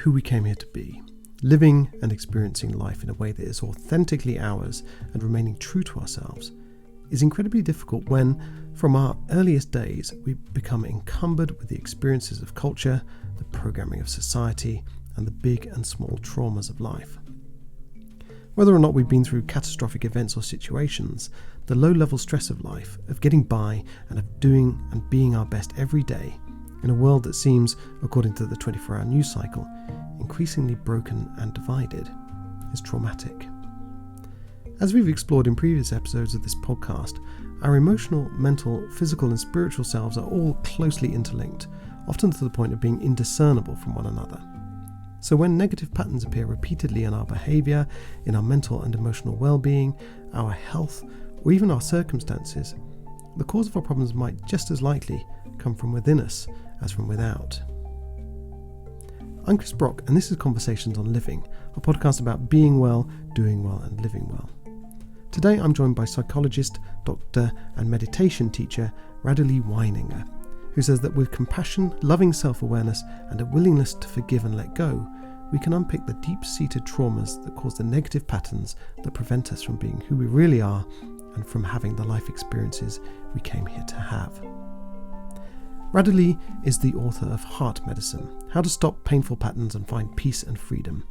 who we came here to be, living and experiencing life in a way that is authentically ours and remaining true to ourselves, is incredibly difficult when, from our earliest days, we become encumbered with the experiences of culture, the programming of society, and the big and small traumas of life. Whether or not we've been through catastrophic events or situations, the low-level stress of life, of getting by and of doing and being our best every day, in a world that seems, according to the 24-hour news cycle, increasingly broken and divided, is traumatic. As we've explored in previous episodes of this podcast, our emotional, mental, physical and spiritual selves are all closely interlinked, often to the point of being indiscernible from one another. So when negative patterns appear repeatedly in our behaviour, in our mental and emotional well-being, our health, or even our circumstances, the cause of our problems might just as likely come from within us as from without. I'm Chris Brock, and this is Conversations on Living, a podcast about being well, doing well and living well. Today I'm joined by psychologist, doctor and meditation teacher Radhule Weininger, who says that with compassion, loving self-awareness and a willingness to forgive and let go, we can unpick the deep-seated traumas that cause the negative patterns that prevent us from being who we really are and from having the life experiences we came here to have. Radhule is the author of Heart Medicine: How to Stop Painful Patterns and Find Peace and Freedom,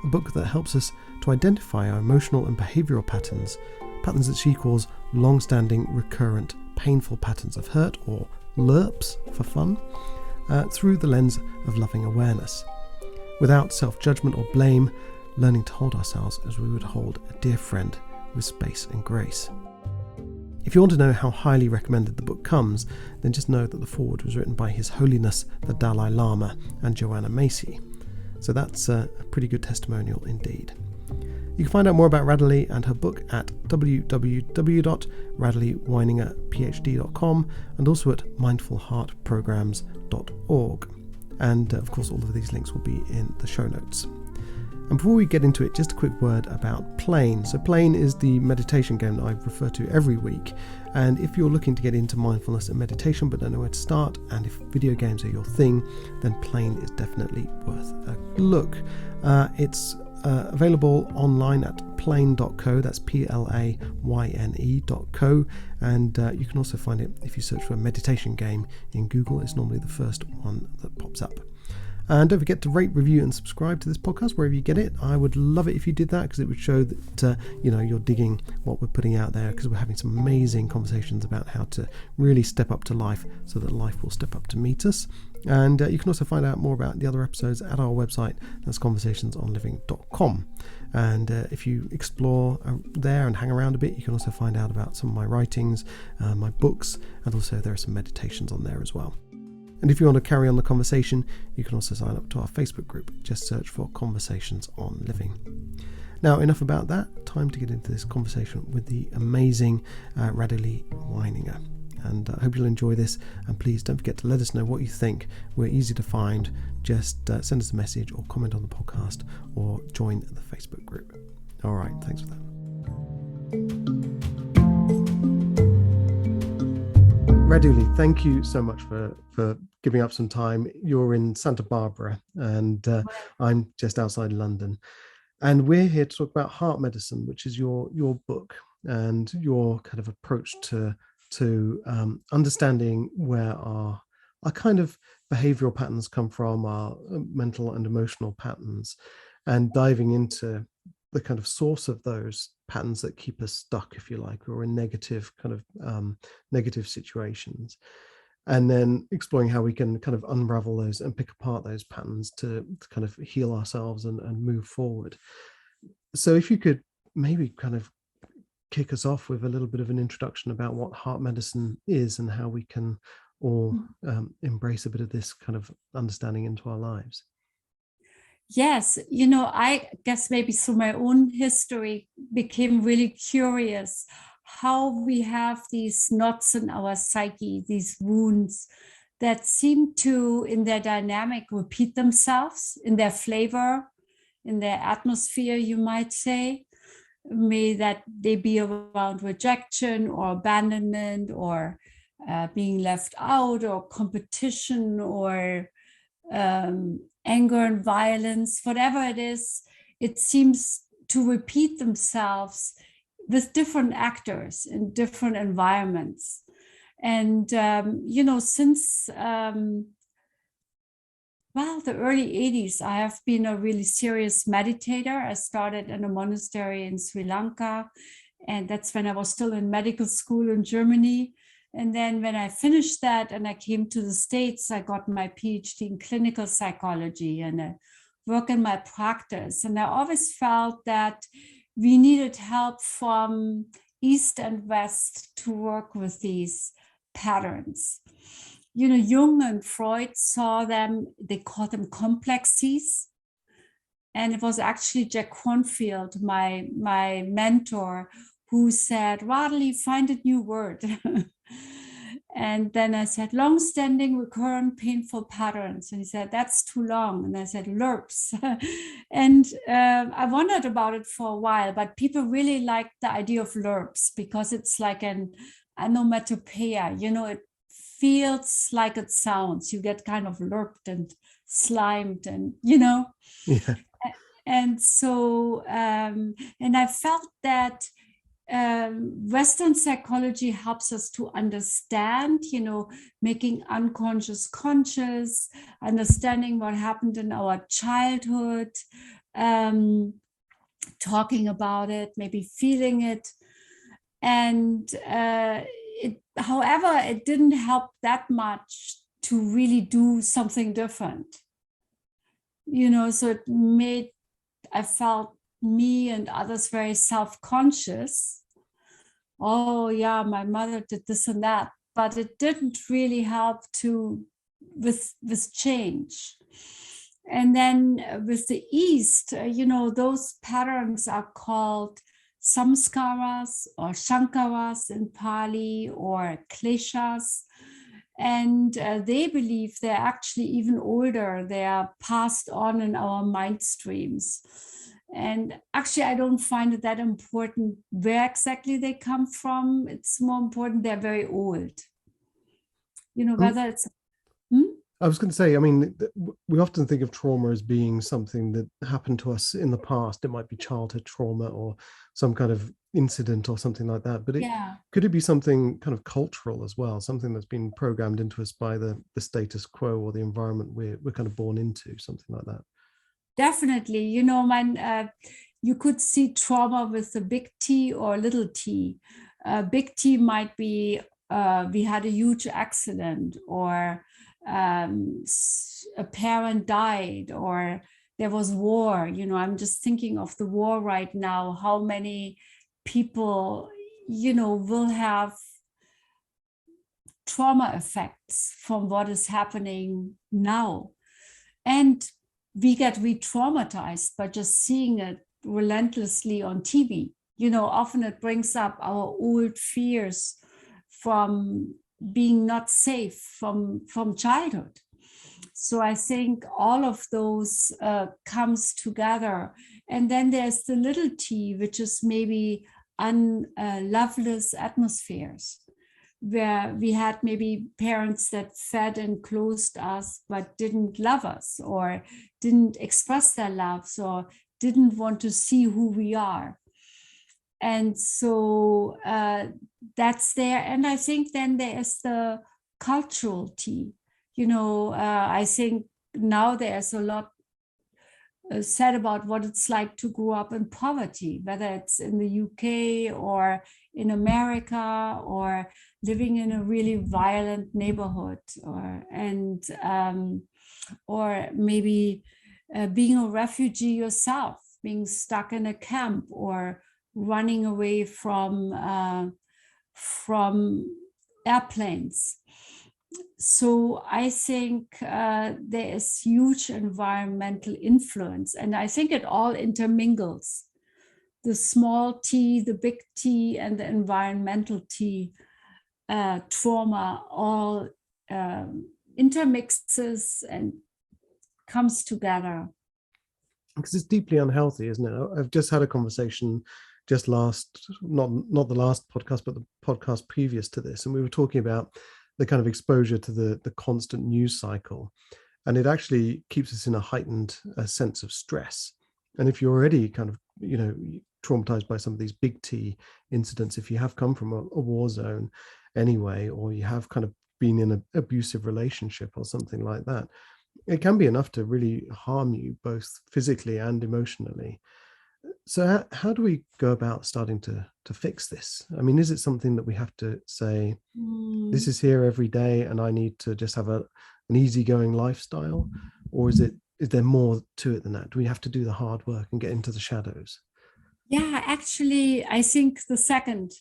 a book that helps us to identify our emotional and behavioural patterns that she calls long-standing, recurrent, painful patterns of hurt, or LURPs for fun, through the lens of loving awareness, without self-judgment or blame, learning to hold ourselves as we would hold a dear friend with space and grace. If you want to know how highly recommended the book comes, then just know that the foreword was written by His Holiness the Dalai Lama and Joanna Macy. So that's a pretty good testimonial indeed. You can find out more about Radhule and her book at www.radhuleweiningerphd.com and also at mindfulheartprograms.org. And of course, all of these links will be in the show notes. And before we get into it, just a quick word about Plane. So Plane is the meditation game that I refer to every week. And if you're looking to get into mindfulness and meditation but don't know where to start, and if video games are your thing, then Plane is definitely worth a look. It's available online at plane.co, that's PLAYNE.co, and you can also find it if you search for a meditation game in Google. It's normally the first one that pops up. And don't forget to rate, review and subscribe to this podcast wherever you get it. I would love it if you did that, because it would show that you're digging what we're putting out there, because we're having some amazing conversations about how to really step up to life so that life will step up to meet us. And you can also find out more about the other episodes at our website, that's conversationsonliving.com. And if you explore there and hang around a bit, you can also find out about some of my writings, my books, and also there are some meditations on there as well. And if you want to carry on the conversation, you can also sign up to our Facebook group. Just search for Conversations on Living. Now, enough about that. Time to get into this conversation with the amazing Radhule Weininger. And I hope you'll enjoy this. And please don't forget to let us know what you think. We're easy to find. Just send us a message or comment on the podcast or join the Facebook group. All right, thanks for that. Radhule, thank you so much for giving up some time. You're in Santa Barbara and I'm just outside London. And we're here to talk about Heart Medicine, which is your book and your kind of approach to understanding where our kind of behavioural patterns come from, our mental and emotional patterns, and diving into the kind of source of those patterns that keep us stuck, if you like, or in negative kind of negative situations, and then exploring how we can kind of unravel those and pick apart those patterns to kind of heal ourselves and move forward. So if you could maybe kind of kick us off with a little bit of an introduction about what heart medicine is and how we can all embrace a bit of this kind of understanding into our lives. Yes, I guess maybe through my own history became really curious how we have these knots in our psyche, these wounds that seem to, in their dynamic, repeat themselves in their flavor, in their atmosphere, you might say. May that they be around rejection or abandonment or being left out or competition or anger and violence, whatever it is, it seems to repeat themselves with different actors in different environments. And, since, the early 80s, I have been a really serious meditator. I started in a monastery in Sri Lanka, and that's when I was still in medical school in Germany. And then when I finished that and I came to the States, I got my PhD in clinical psychology and I work in my practice. And I always felt that we needed help from East and West to work with these patterns. Jung and Freud saw them, they called them complexes. And it was actually Jack Kornfield, my mentor, who said, Radhule, find a new word. And then I said, long-standing, recurrent, painful patterns. And he said, that's too long. And I said, LURPs. And I wondered about it for a while, but people really liked the idea of LURPs because it's like an onomatopoeia. It feels like it sounds. You get kind of lurped and slimed and, Yeah. And so, and I felt that Western psychology helps us to understand, making unconscious conscious, understanding what happened in our childhood, talking about it, maybe feeling it. And however, it didn't help that much to really do something different. So it made, I felt me and others very self-conscious. Oh yeah, my mother did this and that, but it didn't really help with change. And then with the East, those patterns are called samskaras or shankaras in Pali or kleshas. And they believe they're actually even older. They are passed on in our mind streams. And actually, I don't find it that important where exactly they come from. It's more important they're very old. Whether it's... I was going to say, we often think of trauma as being something that happened to us in the past. It might be childhood trauma or some kind of incident or something like that. But could it be something kind of cultural as well, something that's been programmed into us by the status quo or the environment we're kind of born into, something like that? Definitely. You could see trauma with a big T or little t. Big T might be we had a huge accident, or a parent died, or there was war. I'm just thinking of the war right now, how many people, will have trauma effects from what is happening now. And we get re-traumatized by just seeing it relentlessly on TV. Often it brings up our old fears from being not safe from childhood. So I think all of those comes together. And then there's the little t, which is maybe loveless atmospheres, where we had maybe parents that fed and clothed us, but didn't love us or didn't express their loves or didn't want to see who we are. And so that's there. And I think then there is the cultural T. I think now there's a lot said about what it's like to grow up in poverty, whether it's in the UK or in America or living in a really violent neighborhood, or maybe being a refugee yourself, being stuck in a camp or running away from airplanes. So I think there is huge environmental influence, and I think it all intermingles. The small t, the big T, and the environmental T, trauma all intermixes and comes together. Because it's deeply unhealthy, isn't it? I've just had a conversation not the last podcast, but the podcast previous to this, and we were talking about the kind of exposure to the constant news cycle. and it actually keeps us in a heightened sense of stress. And if you're already kind of, traumatized by some of these big T incidents, if you have come from a war zone anyway, or you have kind of been in an abusive relationship or something like that, it can be enough to really harm you both physically and emotionally. So how do we go about starting to fix this? I mean, is it something that we have to say, this is here every day and I need to just have an easygoing lifestyle? Or is there more to it than that? Do we have to do the hard work and get into the shadows? Yeah, actually, I think the second.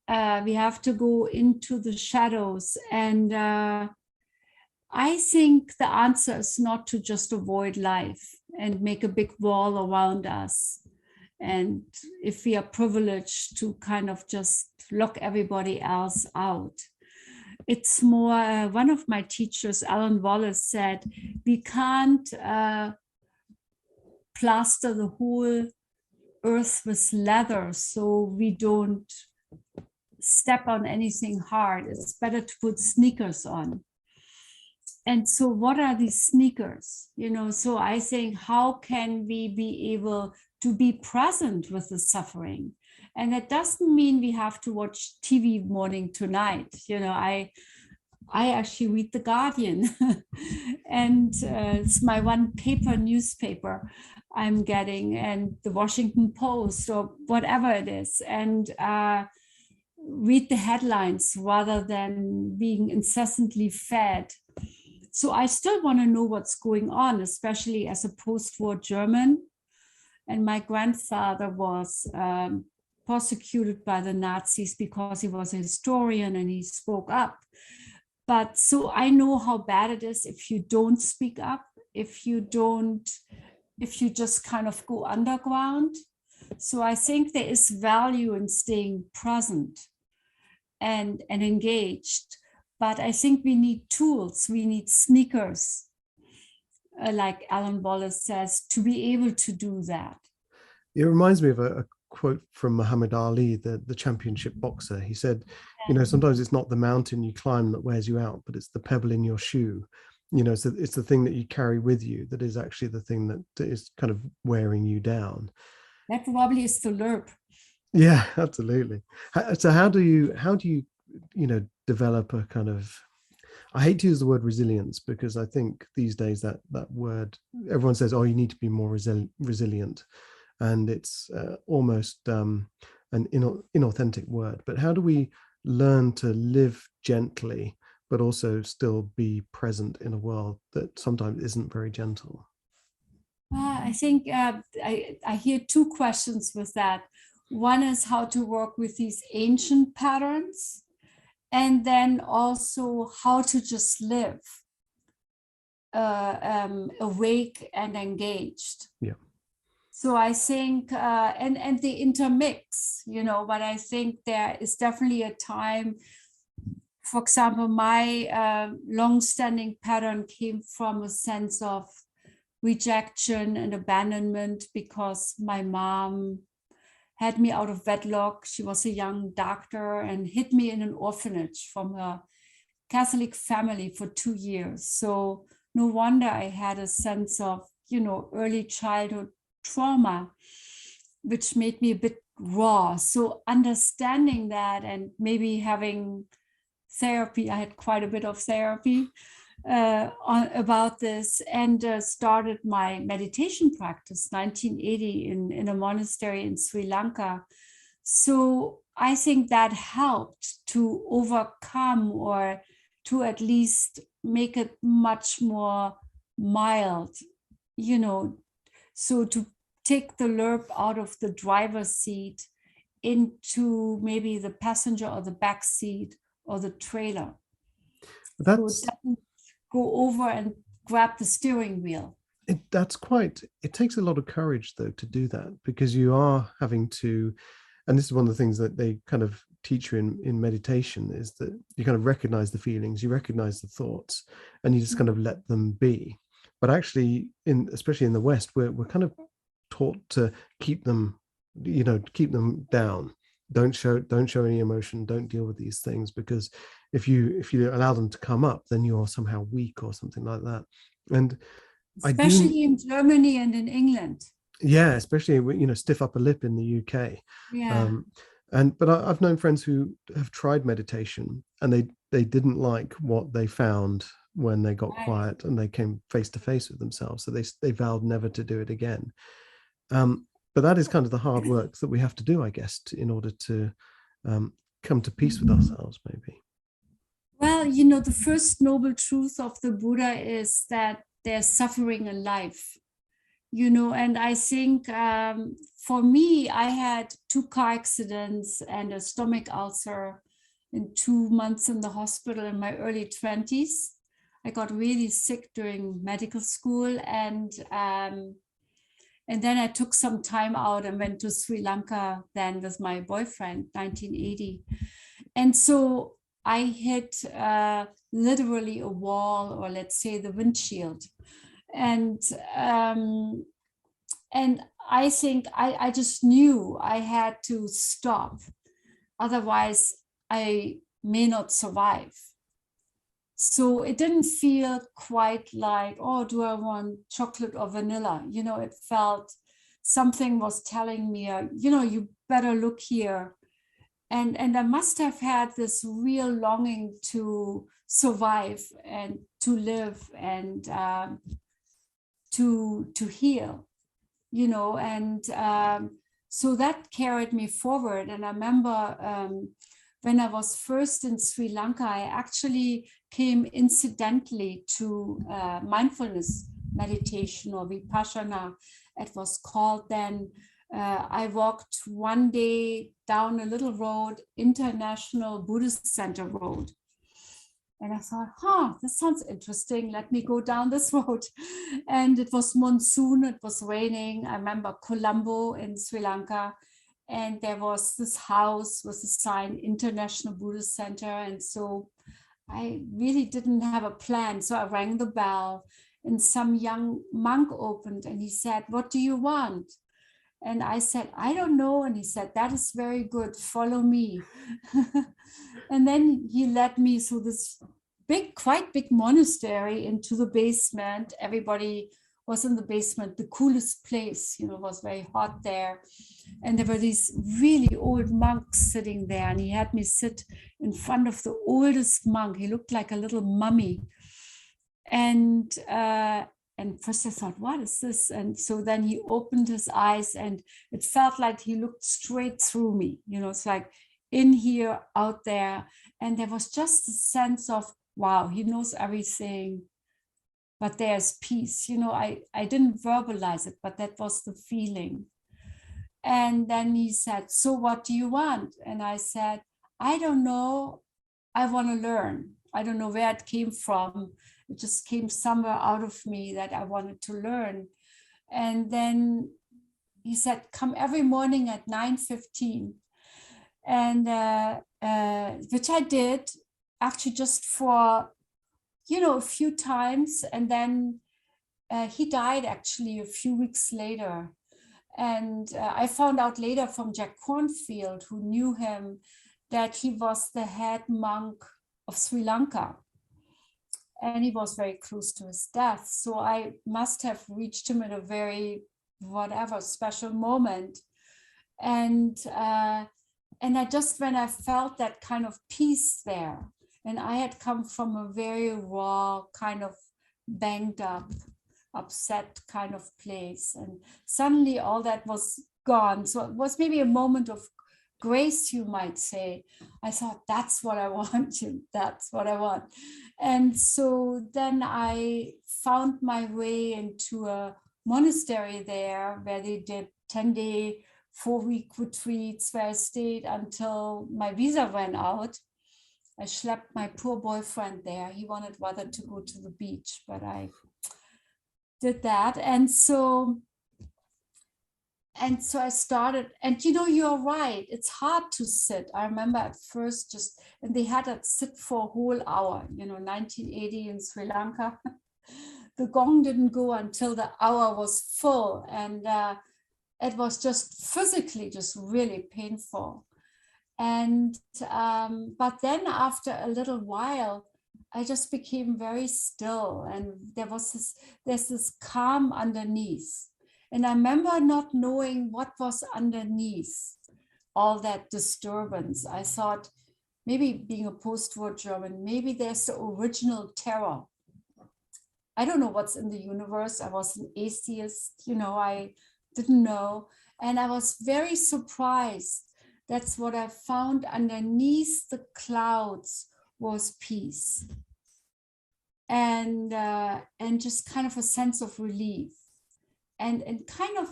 We have to go into the shadows. And I think the answer is not to just avoid life and make a big wall around us. And if we are privileged to kind of just lock everybody else out. It's more, one of my teachers, Alan Wallace, said, we can't plaster the whole earth with leather so we don't step on anything hard. It's better to put sneakers on. And so what are these sneakers? So I think, how can we be able to be present with the suffering? And that doesn't mean we have to watch TV morning to night. I actually read The Guardian, and it's my one paper newspaper I'm getting, and the Washington Post or whatever it is, and read the headlines rather than being incessantly fed. So I still want to know what's going on, especially as a post-war German. And my grandfather was prosecuted by the Nazis because he was a historian and he spoke up. But so I know how bad it is if you don't speak up, if you just kind of go underground. So I think there is value in staying present and engaged. But I think we need tools, we need sneakers, like Alan Wallace says, to be able to do that. It reminds me of a quote from Muhammad Ali, the championship boxer. He said, sometimes it's not the mountain you climb that wears you out, but it's the pebble in your shoe. So it's the thing that you carry with you that is actually the thing that is kind of wearing you down. That probably is the lerp. Yeah, absolutely. So how do you develop a kind of, I hate to use the word resilience, because I think these days that word, everyone says, oh, you need to be more resilient. And it's almost an inauthentic word. But how do we learn to live gently, but also still be present in a world that sometimes isn't very gentle? I think I hear two questions with that. One is how to work with these ancient patterns, and then also how to just live awake and engaged. Yeah. So I think, and the intermix, but I think there is definitely a time. For example, my long-standing pattern came from a sense of rejection and abandonment because my mom had me out of wedlock. She was a young doctor and hid me in an orphanage from her Catholic family for 2 years. So no wonder I had a sense of, early childhood trauma, which made me a bit raw. So understanding that, and maybe having therapy, I had quite a bit of therapy about this, and started my meditation practice 1980 in a monastery in Sri Lanka. So I think that helped to overcome, or to at least make it much more mild, so to take the lerp out of the driver's seat into maybe the passenger or the back seat or the trailer. That's, so it doesn't go over and grab the steering wheel. it takes a lot of courage though to do that, because you are having to, and this is one of the things that they kind of teach you in meditation, is that you kind of recognize the feelings, you recognize the thoughts, and you just kind of let them be. But actually, especially in the West, we're kind of taught to keep them down. Don't show any emotion, don't deal with these things, because if you allow them to come up, then you're somehow weak or something like that. And I do, Especially in Germany and in England. yeah, especially, stiff upper lip in the UK. Yeah. Um, but I've known friends who have tried meditation, and they didn't like what they found when they got Right. quiet and they came face to face with themselves. So they vowed never to do it again. But that is kind of the hard work that we have to do, I guess, in order to come to peace with ourselves, maybe. Well, the first noble truth of the Buddha is that there's suffering in life, and I think for me, I had 2 car accidents and a stomach ulcer in 2 months in the hospital in my early 20s. I got really sick during medical school, and then I took some time out and went to Sri Lanka then with my boyfriend, 1980. And so I hit literally a wall, or let's say the windshield. And and I think I just knew I had to stop. Otherwise, I may not survive. So it didn't feel quite like, oh, do I want chocolate or vanilla? It felt something was telling me, you better look here. And I must have had this real longing to survive and to live and to heal, and so that carried me forward. And I remember when I was first in Sri Lanka, I actually came incidentally to mindfulness meditation, or Vipassana, it was called then. I walked one day down a little road, International Buddhist Center Road. And I thought, this sounds interesting. Let me go down this road. And it was monsoon, it was raining. I remember Colombo in Sri Lanka. And there was this house with a sign, International Buddhist Center. And so I really didn't have a plan. So I rang the bell, and some young monk opened, and he said, "What do you want?" And I said, "I don't know." And he said, "That is very good. Follow me." And then he led me through this quite big monastery into the basement. Everybody was in the basement, the coolest place, it was very hot there. And there were these really old monks sitting there. And he had me sit in front of the oldest monk. He looked like a little mummy. And first I thought, what is this? And so then he opened his eyes, and it felt like he looked straight through me. It's like in here, out there. And there was just a sense of, wow, he knows everything, but there's peace. I didn't verbalize it, but that was the feeling. And then he said, "So what do you want?" And I said, "I don't know. I want to learn. I don't know where it came from. It just came somewhere out of me that I wanted to learn." And then he said, "Come every morning at 9:15. And which I did, actually, just for a few times. And then he died actually a few weeks later. And I found out later from Jack Cornfield, who knew him, that he was the head monk of Sri Lanka. And he was very close to his death. So I must have reached him at a very, whatever, special moment. And I just, when I felt that kind of peace there, and I had come from a very raw, kind of banged up, upset kind of place. And suddenly all that was gone. So it was maybe a moment of grace, you might say. I thought, that's what I want. That's what I want. And so then I found my way into a monastery there, where they did 10-day, 4-week retreats, where I stayed until my visa ran out. I schlepped my poor boyfriend there. He wanted rather to go to the beach, but I did that. And so I started, and you're right, it's hard to sit. I remember at first and they had us sit for a whole hour, 1980 in Sri Lanka. The gong didn't go until the hour was full. And it was just physically just really painful. And but then after a little while, I just became very still, and there's this calm underneath. And I remember not knowing what was underneath all that disturbance. I thought, maybe being a post-war German, maybe there's the original terror. I don't know what's in the universe. I was an atheist, I didn't know. And I was very surprised. That's what I found underneath the clouds was peace. And just kind of a sense of relief. And kind of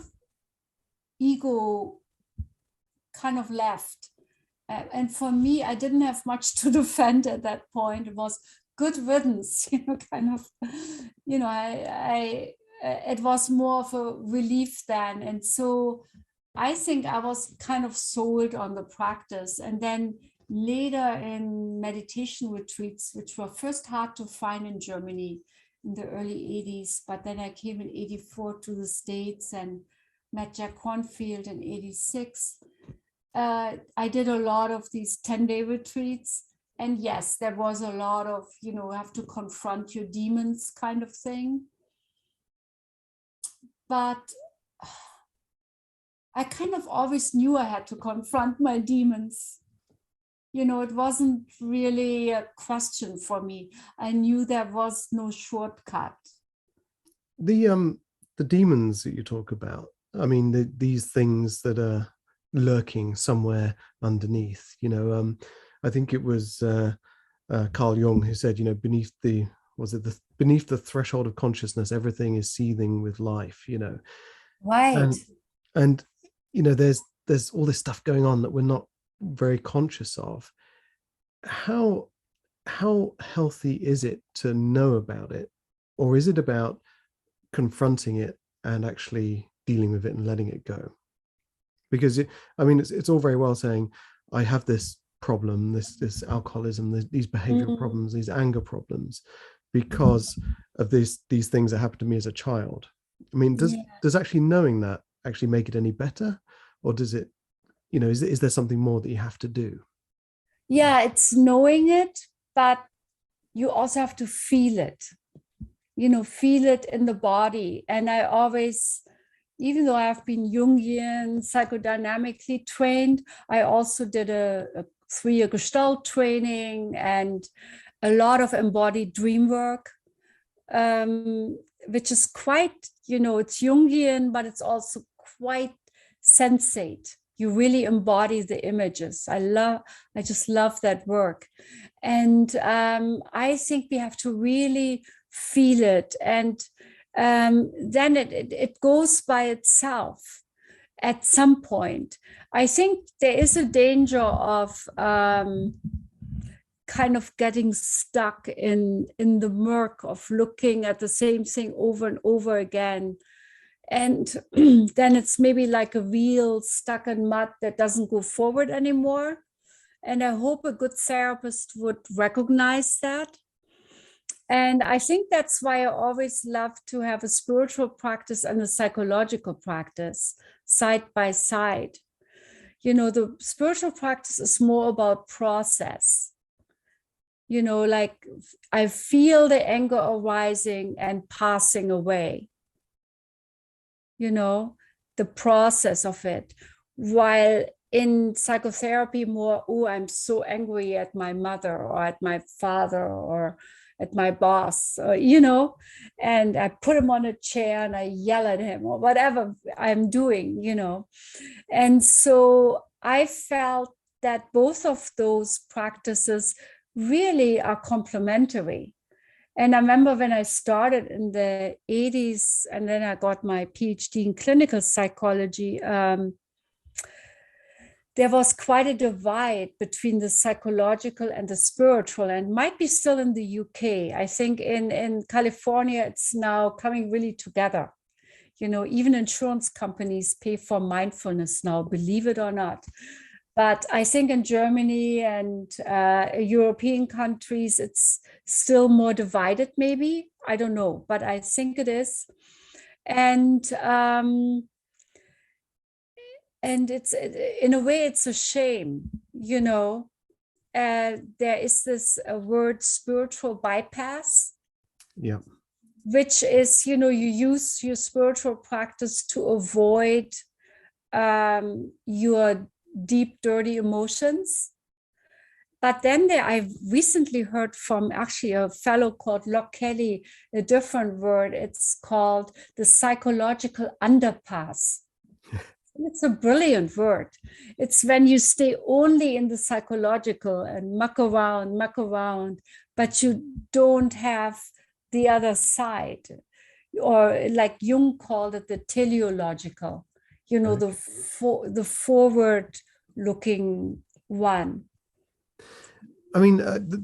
ego kind of left. And for me, I didn't have much to defend at that point. It was good riddance, kind of, it was more of a relief then. And so I think I was kind of sold on the practice. And then later in meditation retreats, which were first hard to find in Germany in the early 80s, but then I came in 84 to the States and met Jack Kornfield in 86. I did a lot of these 10-day retreats. And yes, there was a lot of, have to confront your demons kind of thing. But I kind of always knew I had to confront my demons. It wasn't really a question for me. I knew there was no shortcut. The demons that you talk about, I mean, these things that are lurking somewhere underneath, I think it was Carl Jung who said, beneath the threshold of consciousness, everything is seething with life, Right. And there's all this stuff going on that we're not very conscious of. How healthy is it to know about it, or is it about confronting it and actually dealing with it and letting it go? Because it's all very well saying, I have this problem, this alcoholism, these behavioral problems, these anger problems, because of these things that happened to me as a child. I mean, does actually knowing that actually make it any better, or does it, is there something more that you have to do? Yeah, it's knowing it, but you also have to feel it. Feel it in the body. And I always, even though I've been Jungian, psychodynamically trained, I also did a 3-year Gestalt training and a lot of embodied dream work, which is quite, it's Jungian, but it's also quite sensate. You really embody the images. I just love that work. And I think we have to really feel it. And then it goes by itself at some point. I think there is a danger of kind of getting stuck in the murk of looking at the same thing over and over again. And then it's maybe like a wheel stuck in mud that doesn't go forward anymore. And I hope a good therapist would recognize that. And I think that's why I always love to have a spiritual practice and a psychological practice side by side. The spiritual practice is more about process. Like I feel the anger arising and passing away. The process of it. While in psychotherapy, more, I'm so angry at my mother or at my father or at my boss, and I put him on a chair and I yell at him or whatever I'm doing, And so I felt that both of those practices really are complementary. And I remember when I started in the 80s, and then I got my PhD in clinical psychology, there was quite a divide between the psychological and the spiritual, and might be still in the UK. I think in California, it's now coming really together. Even insurance companies pay for mindfulness now, believe it or not. But I think in Germany and European countries, it's still more divided, maybe. I don't know, but I think it is. And And it's, in a way, it's a shame, you know. There is this word spiritual bypass, Yeah. which is, you know, you use your spiritual practice to avoid your deep, dirty emotions. But then I recently heard from actually a fellow called Locke Kelly, a different word. It's called the psychological underpass. It's a brilliant word. It's when you stay only in the psychological and muck around, but you don't have the other side. Or like Jung called it, the teleological, you know, Okay. the forward looking one. I mean,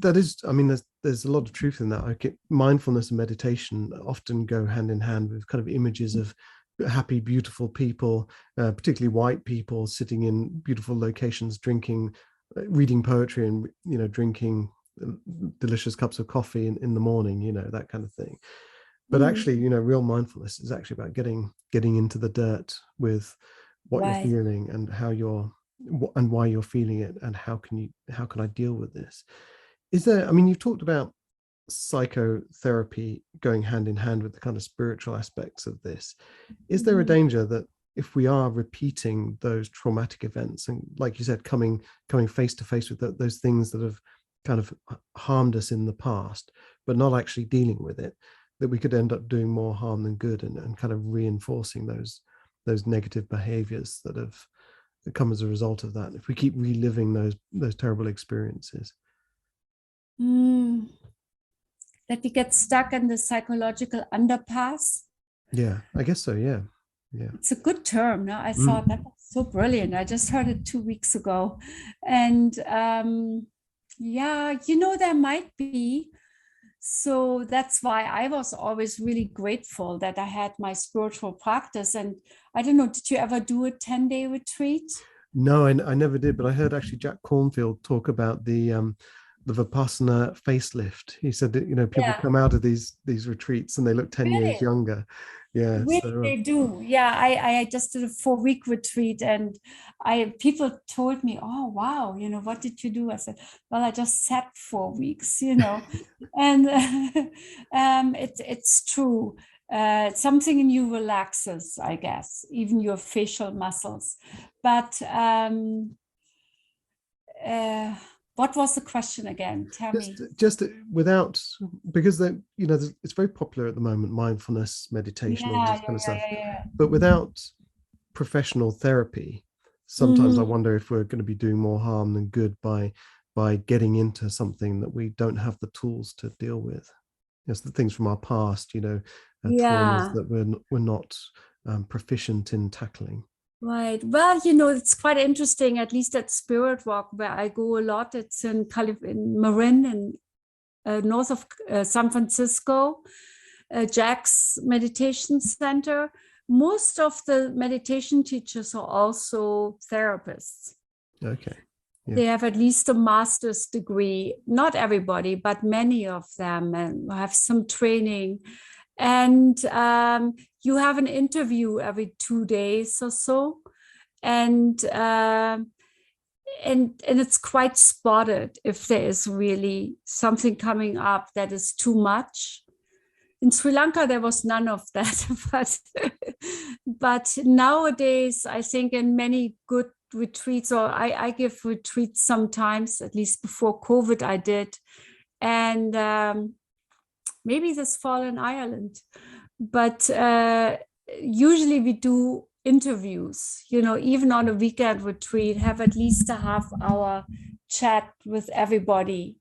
that is, I mean, there's a lot of truth in that. I get mindfulness and meditation often go hand in hand with kind of images of happy, beautiful people, particularly white people sitting in beautiful locations, drinking, reading poetry, and, you know, drinking delicious cups of coffee in the morning, you know, that kind of thing. But actually, you know, real mindfulness is actually about getting into the dirt with what you're Right. feeling and how you're, and why you're feeling it, and how can I deal with this. Is there, I mean, you've talked about psychotherapy going hand in hand with the kind of spiritual aspects of this. Is there a danger that if we are repeating those traumatic events, and like you said, coming face to face with those things that have kind of harmed us in the past, but not actually dealing with it, that we could end up doing more harm than good, and kind of reinforcing those negative behaviors that have come as a result of that, if we keep reliving those terrible experiences? That we get stuck in the psychological underpass. Yeah, I guess so. Yeah. It's a good term. No? I thought that was so brilliant. I just heard it 2 weeks ago. And yeah, you know, there might be. So that's why I was always really grateful that I had my spiritual practice. And I don't know, did you ever do a 10-day retreat? No, I never did, but I heard actually Jack Cornfield talk about the Vipassana facelift. He said that, you know, people Yeah, come out of these retreats and they look 10 years really. younger. Yeah. Really, So they do. Yeah, I just did a 4-week retreat, and people told me, "Oh, wow, you know, what did you do?" I said, "Well, I just sat 4 weeks, you know," and it's true. Something in you relaxes, I guess, even your facial muscles. But uh, what was the question again? Tell me. just without, because they, you know, it's very popular at the moment, mindfulness, meditation, all Yeah, this kind of stuff, yeah. but without professional therapy, sometimes I Mhm. wonder if we're going to be doing more harm than good by getting into something that we don't have the tools to deal with. It's the things from our past, you know, traumas Yeah. that we're not proficient in tackling. Right. Well, you know, it's quite interesting, at least at Spirit Walk, where I go a lot. It's in in Marin, and north of San Francisco, Jack's Meditation Center. Most of the meditation teachers are also therapists. Okay. Yeah. They have at least a master's degree. Not everybody, but many of them, and have some training. And you have an interview every 2 days or so, and it's quite spotted if there is really something coming up that is too much. In Sri Lanka, there was none of that, but nowadays, I think in many good retreats, or I give retreats sometimes, at least before COVID, I did, and maybe this fall in Ireland, but usually we do interviews, you know, even on a weekend retreat, have at least a half-hour chat with everybody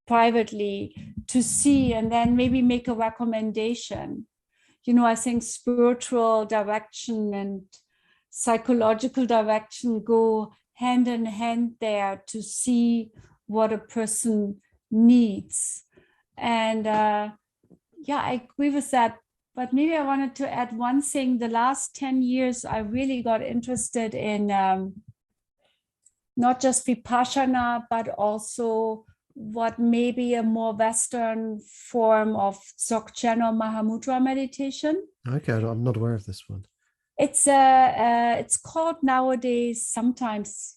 privately to see, and then maybe make a recommendation. You know, I think spiritual direction and psychological direction go hand in hand there, to see what a person needs. And yeah, I agree with that. But maybe I wanted to add one thing. The last 10 years, I really got interested in not just Vipassana, but also what may be a more Western form of Dzogchen or Mahamudra meditation. Okay, I'm not aware of this one. It's called nowadays sometimes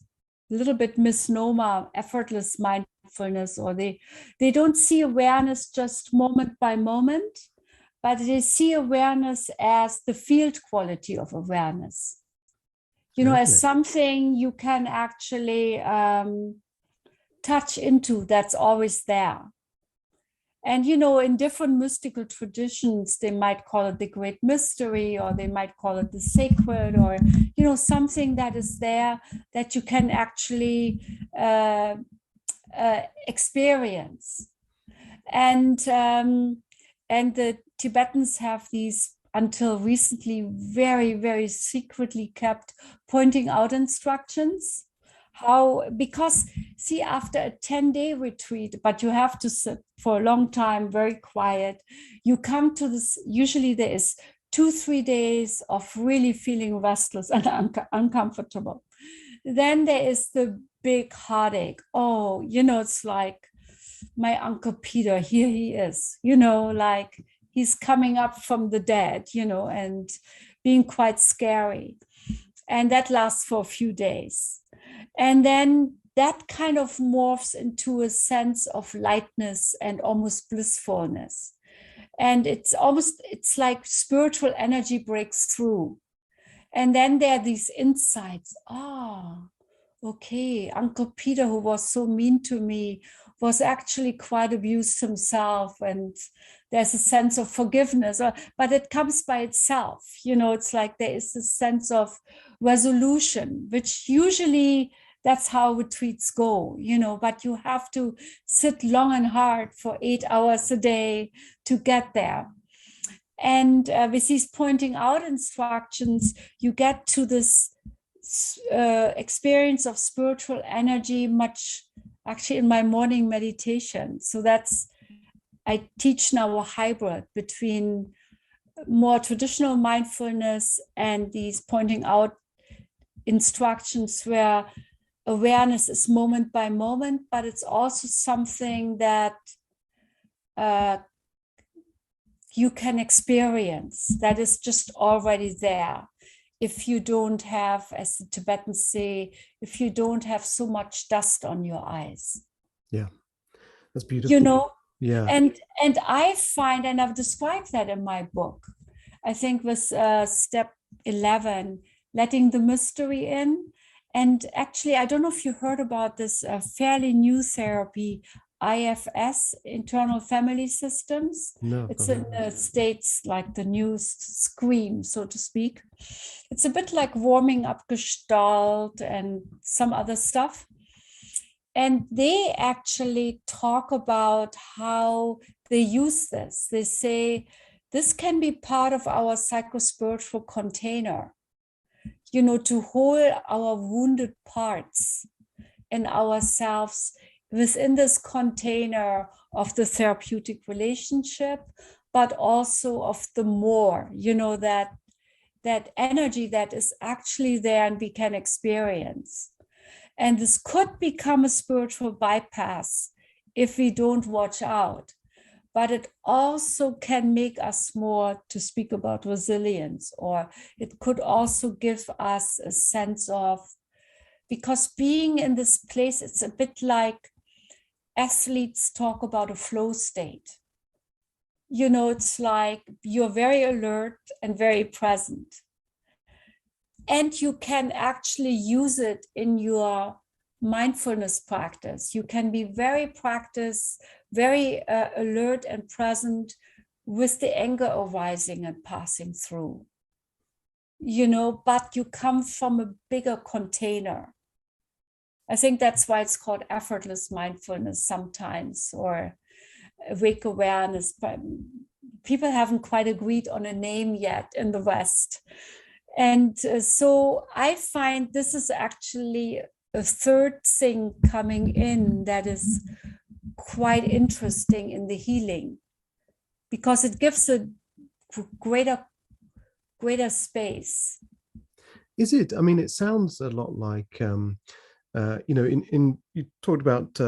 a little bit misnomer, effortless mindfulness, or they don't see awareness just moment by moment, but they see awareness as the field quality of awareness. As something you can actually touch into, that's always there. And, in different mystical traditions, they might call it the great mystery, or they might call it the sacred, or, something that is there that you can actually experience. And the Tibetans have these, until recently, very, very secretly kept pointing out instructions. Because see, after a 10-day retreat, but you have to sit for a long time, very quiet, you come to this, usually there is 2-3 days of really feeling restless and uncomfortable. Then there is the big heartache. Oh, it's like my Uncle Peter, here he is, like he's coming up from the dead, and being quite scary. And that lasts for a few days. And then that kind of morphs into a sense of lightness and almost blissfulness. And it's like spiritual energy breaks through. And then there are these insights. Okay, Uncle Peter, who was so mean to me, was actually quite abused himself. And there's a sense of forgiveness, but it comes by itself. It's like there is a sense of resolution, which usually that's how retreats go, but you have to sit long and hard for 8 hours a day to get there. And with these pointing out instructions, you get to this experience of spiritual energy much actually in my morning meditation. So I teach now a hybrid between more traditional mindfulness and these pointing out instructions where awareness is moment by moment, but it's also something that you can experience, that is just already there. If you don't have, as the Tibetans say, if you don't have so much dust on your eyes. Yeah, that's beautiful. Yeah. And I find, and I've described that in my book, I think with step 11, letting the mystery in. And actually, I don't know if you heard about this fairly new therapy, IFS, internal family systems. No, it's in the States, like the new scream, so to speak. It's a bit like warming up Gestalt and some other stuff. And they actually talk about how they use this. They say this can be part of our psychospiritual container, to hold our wounded parts in ourselves within this container of the therapeutic relationship, but also of the more, that energy that is actually there and we can experience. And this could become a spiritual bypass if we don't watch out. But it also can make us more, to speak about resilience, or it could also give us a sense of, because being in this place, it's a bit like athletes talk about a flow state. It's like you're very alert and very present. And you can actually use it in your mindfulness practice. You can be very alert and present with the anger arising and passing through. But you come from a bigger container. I think that's why it's called effortless mindfulness sometimes, or awake awareness. But people haven't quite agreed on a name yet in the West. And so I find this is actually a third thing coming in that is quite interesting in the healing, because it gives a greater space. Is it? I mean, it sounds a lot like, you talked about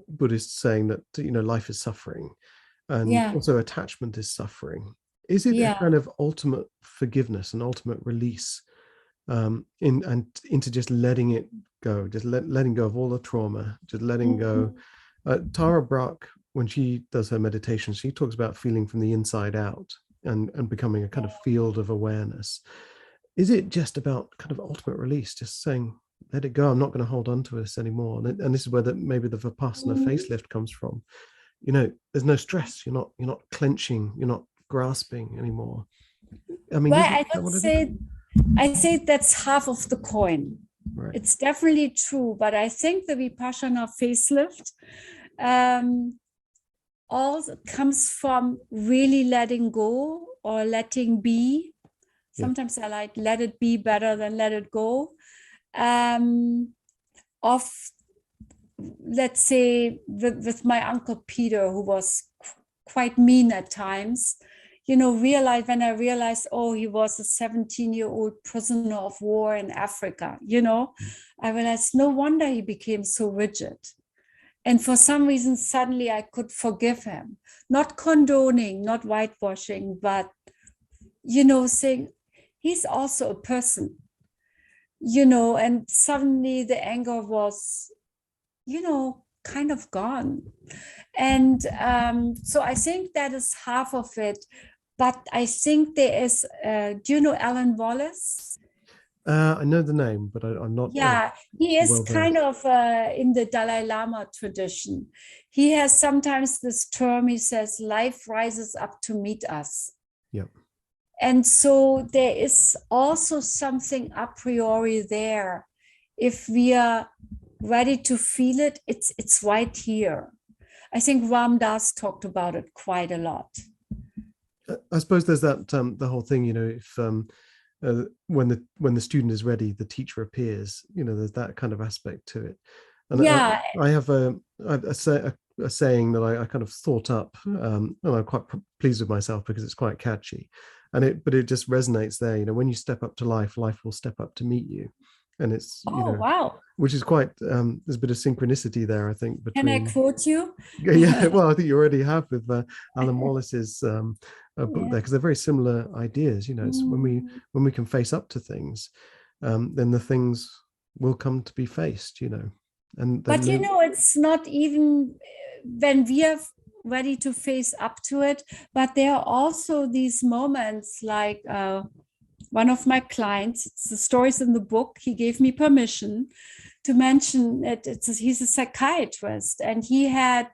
Buddhists saying that, life is suffering, and also attachment is suffering. Is it a Yeah. kind of ultimate forgiveness and ultimate release, into just letting it go, just letting go of all the trauma, just letting go? Mhm. Tara Brach, when she does her meditation, she talks about feeling from the inside out and becoming a kind of field of awareness. Is it just about kind of ultimate release, just saying, let it go, I'm not going to hold on to this anymore? And this is where maybe the Vipassana facelift comes from. There's no stress. You're not clenching, you're not grasping anymore. I mean, Well, is I that would what it is? say, I say that's half of the coin. Right. It's definitely true, but I think the Vipassana facelift um, all comes from really letting go or letting be. Yeah. Sometimes I like let it be better than let it go. Um, of, let's say, with my uncle Peter, who was quite mean at times, when I realized, oh, he was a 17-year-old prisoner of war in Africa, I realized no wonder he became so rigid. And for some reason, suddenly I could forgive him, not condoning, not whitewashing, but, saying he's also a person, and suddenly the anger was, kind of gone. And so I think that is half of it. But I think there is, do you know Alan Wallace? I know the name, but I'm not Yeah, he is well kind versed. of in the Dalai Lama tradition. He has sometimes this term, he says, life rises up to meet us. Yeah. And so there is also something a priori there. If we are ready to feel it, it's right here. I think Ram Dass talked about it quite a lot. I suppose there's that the whole thing, if when the student is ready, the teacher appears. There's that kind of aspect to it. And Yeah, I have a saying that I kind of thought up, and I'm quite pleased with myself because it's quite catchy, but it just resonates there. When you step up to life, life will step up to meet you, and it's oh, wow. which is quite there's a bit of synchronicity there, I think, Can I between. quote you? Yeah, well, I think you already have with Alan Wallace's book there, Yeah. because they're very similar ideas. It's when we can face up to things, then the things will come to be faced. And But then it's not even when we are ready to face up to it, but there are also these moments like one of my clients, it's the stories in the book, he gave me permission to mention it. He's a psychiatrist, and he had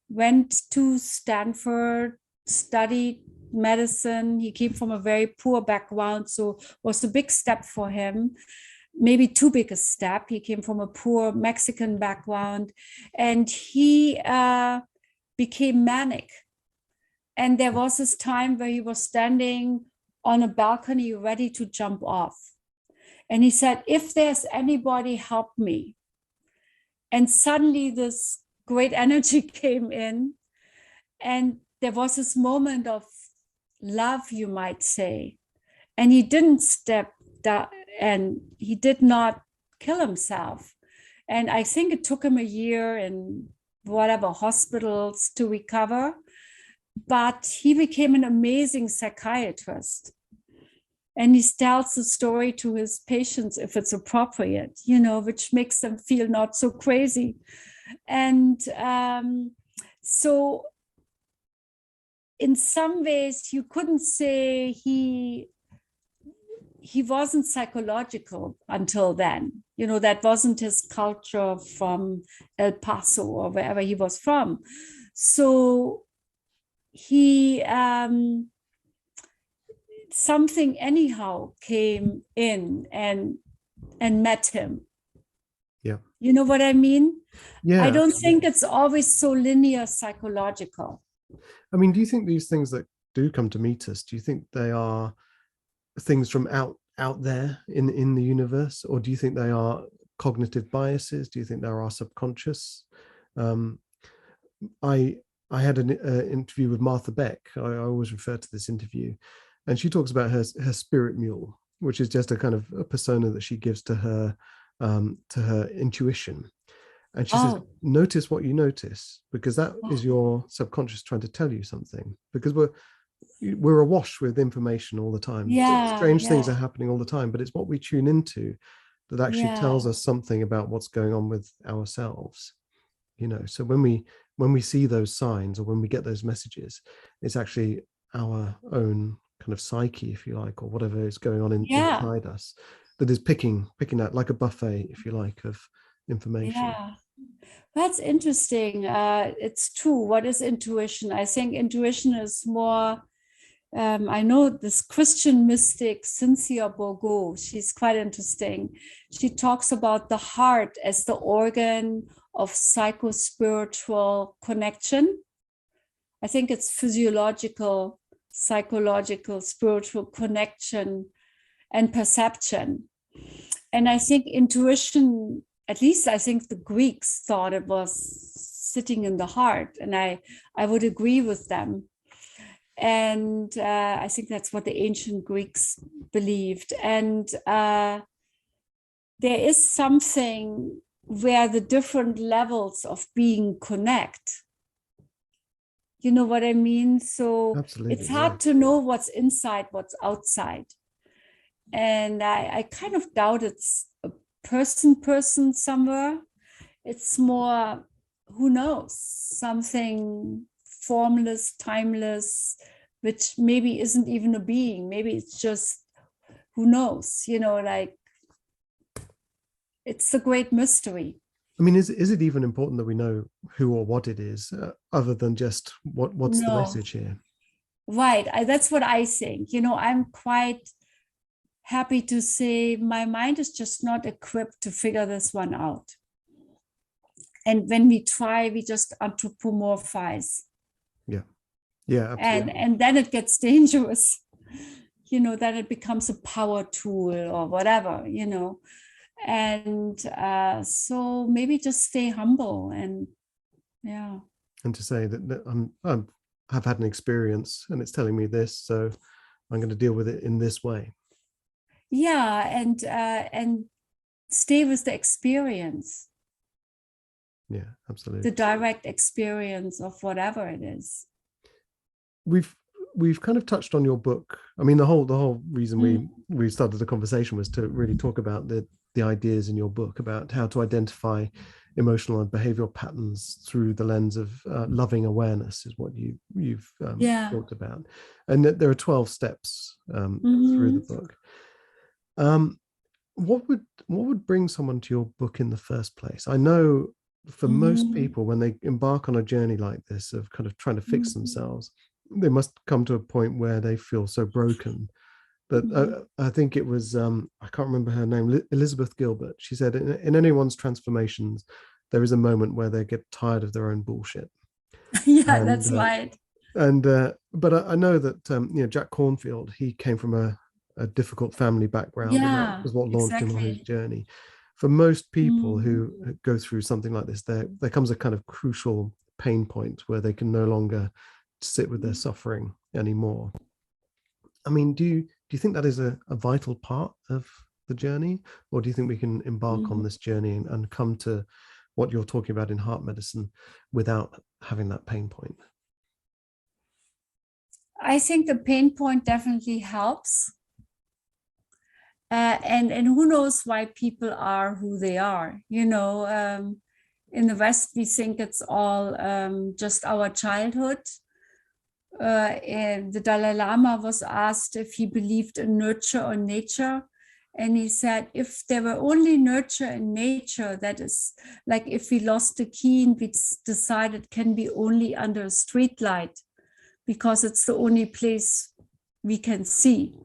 went to Stanford, studied medicine. He came from a very poor background, so it was a big step for him, maybe too big a step. He came from a poor Mexican background, and he became manic. And there was this time where he was standing on a balcony ready to jump off. And he said, if there's anybody, help me. And suddenly this great energy came in. And there was this moment of love, you might say. And he didn't step down, and he did not kill himself. And I think it took him a year in whatever hospitals to recover. But he became an amazing psychiatrist. And he tells the story to his patients if it's appropriate, which makes them feel not so crazy. And so in some ways, you couldn't say he wasn't psychological until then. That wasn't his culture from El Paso or wherever he was from. So he something anyhow came in and met him. Yeah. You know what I mean? Yeah, I don't absolutely. think it's always so linear psychological. I mean, do you think these things that do come to meet us, do you think they are things from out there in the universe, or do you think they are cognitive biases? Do you think there are subconscious? um I I had an interview with Martha Beck. I always refer to this interview, and she talks about her spirit mule, which is just a kind of a persona that she gives to her intuition. And she says, Oh, notice what you notice, because that is your subconscious trying to tell you something. Because we're awash with information all the time. Yeah, Strange things are yeah, happening all the time, but it's what we tune into that actually yeah, tells us something about what's going on with ourselves. So when we see those signs, or when we get those messages, it's actually our own kind of psyche, if you like, or whatever is going on yeah, inside us, that is picking out, like a buffet, if you like, of information. yeah. That's interesting. It's true. What is intuition? I think intuition is more. I know this Christian mystic, Cynthia Bourgeau. She's quite interesting. She talks about the heart as the organ of psycho-spiritual connection. I think it's physiological, psychological, spiritual connection and perception. And I think intuition, at least I think the Greeks thought it was sitting in the heart. And I would agree with them. And I think that's what the ancient Greeks believed. And there is something where the different levels of being connect. You know what I mean? So Absolutely, it's yeah. hard to know what's inside, what's outside. And I kind of doubt it's a person somewhere. It's more, who knows, something formless, timeless, which maybe isn't even a being. Maybe it's just, who knows, like, it's a great mystery. I mean, is it even important that we know who or what it is, other than just what's the No, message here? right. That's what I think. I'm quite happy to say my mind is just not equipped to figure this one out. And when we try, we just anthropomorphize. Yeah, absolutely. And then it gets dangerous. Then it becomes a power tool or whatever. And so maybe just stay humble. And yeah, And to say that I've had an experience and it's telling me this, so I'm going to deal with it in this way. yeah. And stay with the experience, Yeah, absolutely. the direct experience of whatever it is. We've kind of touched on your book. I mean, the whole reason we started the conversation was to really talk about the ideas in your book about how to identify emotional and behavioral patterns through the lens of loving awareness, is what you've talked about, and that there are 12 steps through the book. What would bring someone to your book in the first place? I know for most people, when they embark on a journey like this of kind of trying to fix themselves, they must come to a point where they feel so broken that I think it was I can't remember her name, Elizabeth Gilbert. She said in anyone's transformations, there is a moment where they get tired of their own bullshit. Yeah, And, that's right. And but I know that Jack Cornfield, he came from a difficult family background, and that Yeah, was what launched him on his exactly. journey. For most people who go through something like this, there comes a kind of crucial pain point where they can no longer sit with their suffering anymore. I mean, do you think that is a vital part of the journey, or do you think we can embark on this journey and come to what you're talking about in heart medicine without having that pain point? I think the pain point definitely helps. And who knows why people are who they are. In the West, we think it's all just our childhood. And the Dalai Lama was asked if he believed in nurture or nature. And he said, if there were only nurture and nature, that is like if we lost the key and we decided it can be only under a street light, because it's the only place we can see.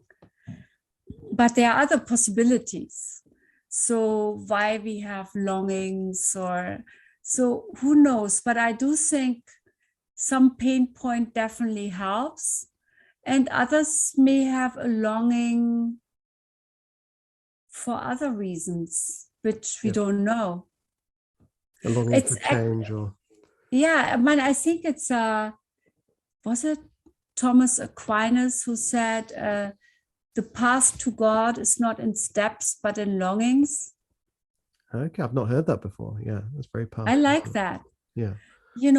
But there are other possibilities. So why we have longings, or so who knows? But I do think some pain point definitely helps, and others may have a longing for other reasons which we don't know. A longing for change, or yeah, I think it's was it Thomas Aquinas who said the path to God is not in steps but in longings. okay, I've not heard that before. Yeah, that's very powerful. I like that. Yeah,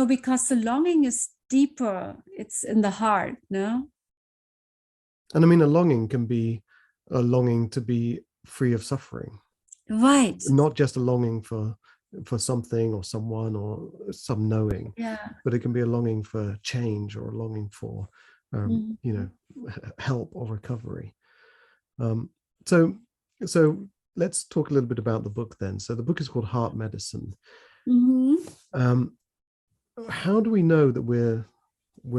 Because the longing is deeper. It's in the heart, no? And I mean, a longing can be a longing to be free of suffering, Right. not just a longing for something or someone or some knowing, Yeah. but it can be a longing for change or a longing for you know, help or recovery. So let's talk a little bit about the book then. So the book is called Heart Medicine. Um, how do we know that we're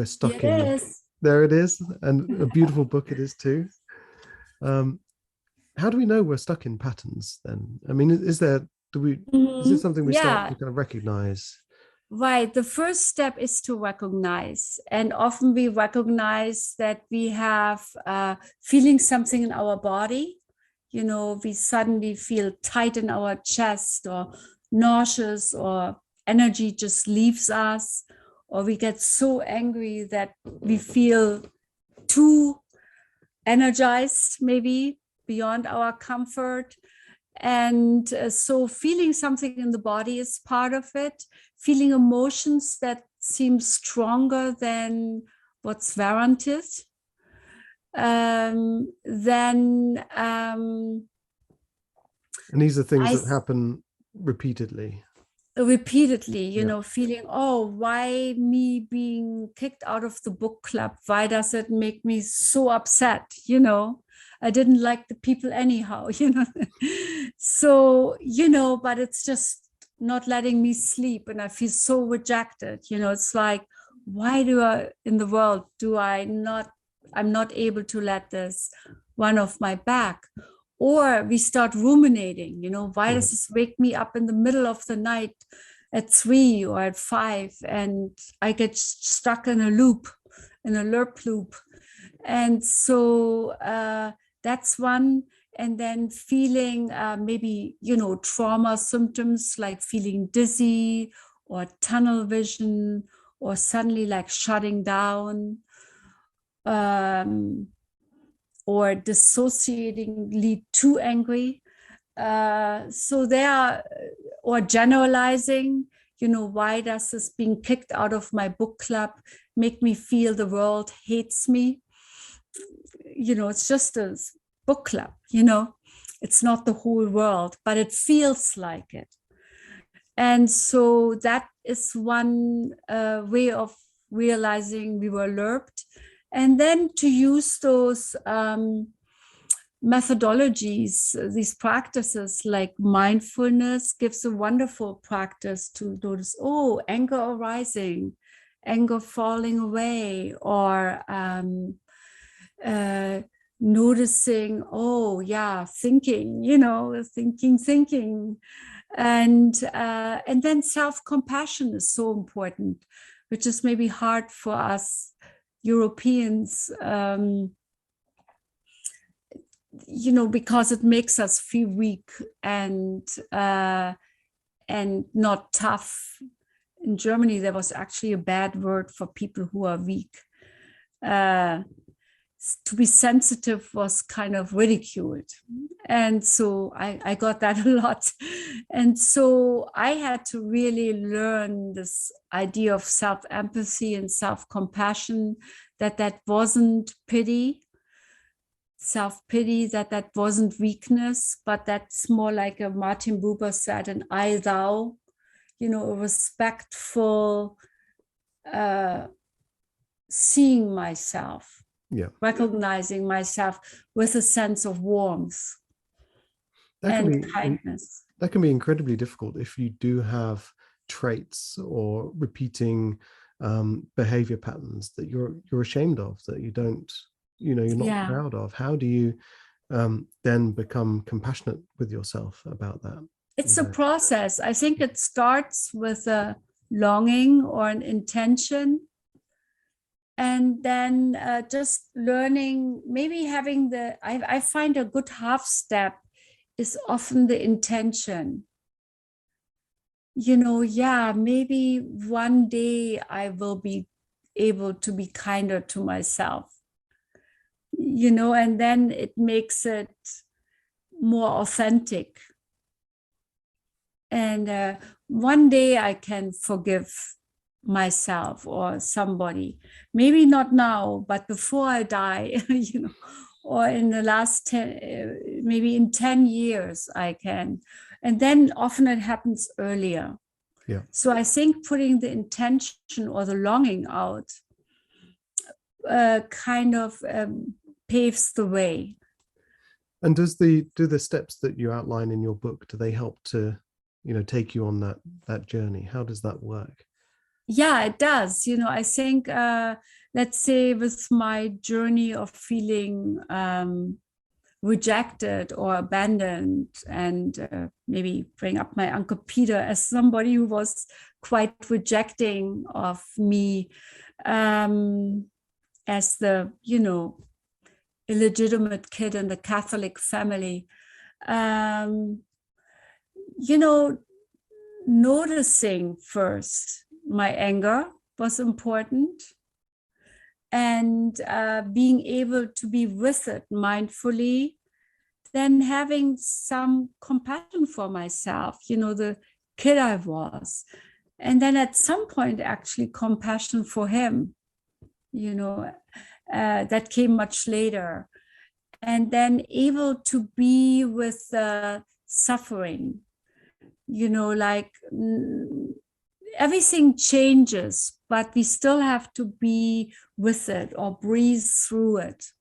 stuck in Yes. there? It is, and a beautiful book it is too. How do we know we're stuck in patterns then? I mean, is there, is it something we start Yeah. to kind of recognize? Right. The first step is to recognize. And often we recognize that we have feeling something in our body. You know, we suddenly feel tight in our chest or nauseous, or energy just leaves us, or we get so angry that we feel too energized, maybe beyond our comfort. And so feeling something in the body is part of it. Feeling emotions that seem stronger than what's warranted. Then And these are things that happen repeatedly. Repeatedly, you know, feeling, oh, why me being kicked out of the book club? Why does it make me so upset? You know, I didn't like the people anyhow, you know. So, you know, but it's just not letting me sleep, and I feel so rejected. You know, it's like, why do I in the world do I'm not able to let this run off my back? Or we start ruminating, you know, why does this wake me up in the middle of the night at 3 or at 5, and I get stuck in a loop, in a lerp loop. And so that's one. And then feeling maybe, you know, trauma symptoms like feeling dizzy or tunnel vision or suddenly like shutting down. Or dissociatingly too angry. So they are, or generalizing, you know, why does this being kicked out of my book club make me feel the world hates me? You know, it's just a book club, you know, it's not the whole world, but it feels like it. And so that is one way of realizing we were lerped. And then to use those methodologies, these practices like mindfulness gives a wonderful practice to notice, oh, anger arising, anger falling away, or noticing, oh yeah, thinking, you know, thinking. And then self-compassion is so important, which is maybe hard for us Europeans, you know, because it makes us feel weak and not tough. In Germany, there was actually a bad word for people who are weak. To be sensitive was kind of ridiculed. And so I got that a lot. And so I had to really learn this idea of self-empathy and self-compassion, that wasn't pity, self-pity, that wasn't weakness, but that's more like a Martin Buber said, an I thou, you know, a respectful seeing myself, recognizing myself with a sense of warmth and kindness. That can be incredibly difficult if you do have traits or repeating behavior patterns that you're ashamed of, that you don't, you know, you're not proud of. How do you then become compassionate with yourself about that? It's a process. I think it starts with a longing or an intention, and then just learning, maybe having I find a good half step is often the intention. You know, yeah, maybe one day I will be able to be kinder to myself, you know, and then it makes it more authentic. And one day I can forgive myself or somebody. Maybe not now, but before I die, or in the last 10, maybe in 10 years I can. And then often it happens earlier. Yeah. So I think putting the intention or the longing out kind of paves the way. And do the steps that you outline in your book, do they help to, take you on that journey? How does that work? Yeah, it does. I think, let's say with my journey of feeling rejected or abandoned, and maybe bring up my Uncle Peter as somebody who was quite rejecting of me as the, illegitimate kid in the Catholic family. Noticing first my anger was important, and being able to be with it mindfully, then having some compassion for myself, the kid I was. And then at some point, actually, compassion for him, that came much later. And then able to be with the suffering, like everything changes, but we still have to be with it or breathe through it,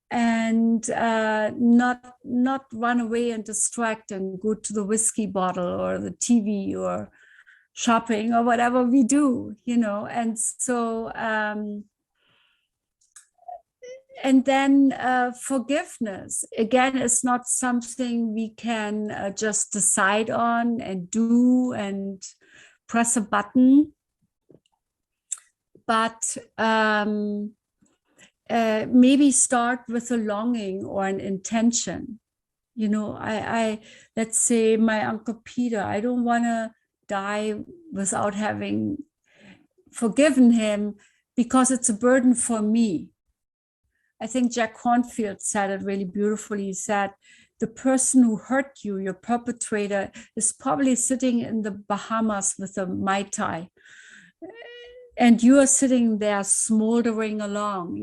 and not run away and distract and go to the whiskey bottle or the TV or shopping or whatever we do, and so and then forgiveness, again, is not something we can just decide on and do and press a button, but maybe start with a longing or an intention. I let's say my Uncle Peter, I don't want to die without having forgiven him, because it's a burden for me. I think Jack Kornfield said it really beautifully. He said, the person who hurt you, your perpetrator, is probably sitting in the Bahamas with a Mai Tai. And you are sitting there smoldering along,